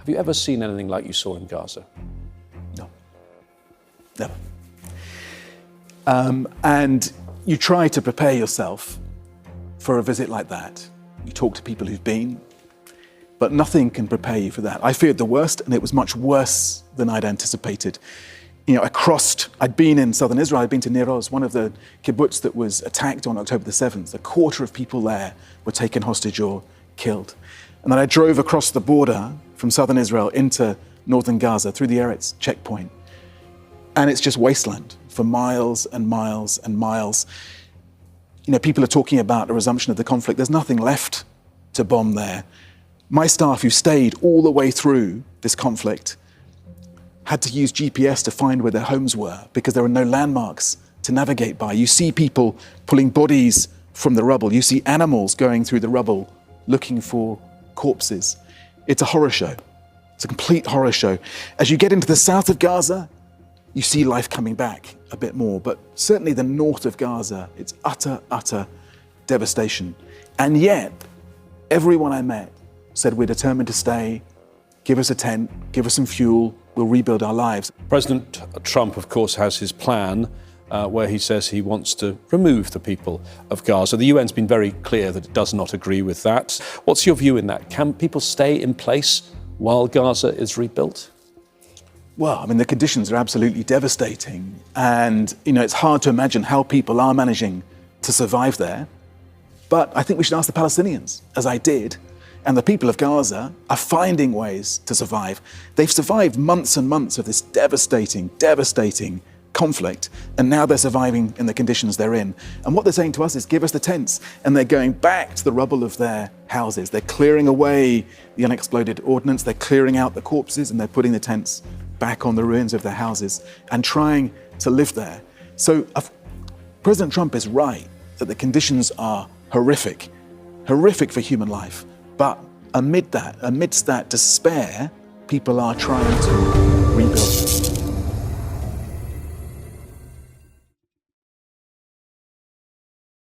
Have you ever seen anything like you saw in Gaza? No, never. And you try to prepare yourself for a visit like that. You talk to people who've been, but nothing can prepare you for that. I feared the worst, and it was much worse than I'd anticipated. You know, I'd been in southern Israel, I'd been to Nir Oz, one of the kibbutz that was attacked on October the 7th. A quarter of people there were taken hostage or killed. And then I drove across the border from southern Israel into northern Gaza through the Eretz checkpoint. And it's just wasteland for miles and miles and miles. You know, people are talking about a resumption of the conflict. There's nothing left to bomb there. My staff, who stayed all the way through this conflict, had to use GPS to find where their homes were because there were no landmarks to navigate by. You see people pulling bodies from the rubble. You see animals going through the rubble looking for corpses. It's a horror show. It's a complete horror show. As you get into the south of Gaza, you see life coming back a bit more, but certainly the north of Gaza, it's utter devastation. And yet, everyone I met said, we're determined to stay, give us a tent, give us some fuel, we'll rebuild our lives. President Trump, of course, has his plan where he says he wants to remove the people of Gaza. The UN's been very clear that it does not agree with that. What's your view in that? Can people stay in place while Gaza is rebuilt? Well, I mean, the conditions are absolutely devastating. And, you know, it's hard to imagine how people are managing to survive there. But I think we should ask the Palestinians, as I did. And the people of Gaza are finding ways to survive. They've survived months and months of this devastating conflict. And now they're surviving in the conditions they're in. And what they're saying to us is, give us the tents. And they're going back to the rubble of their houses. They're clearing away the unexploded ordnance. They're clearing out the corpses, and they're putting the tents back on the ruins of their houses and trying to live there. So President Trump is right that the conditions are horrific for human life. But amidst that despair, people are trying to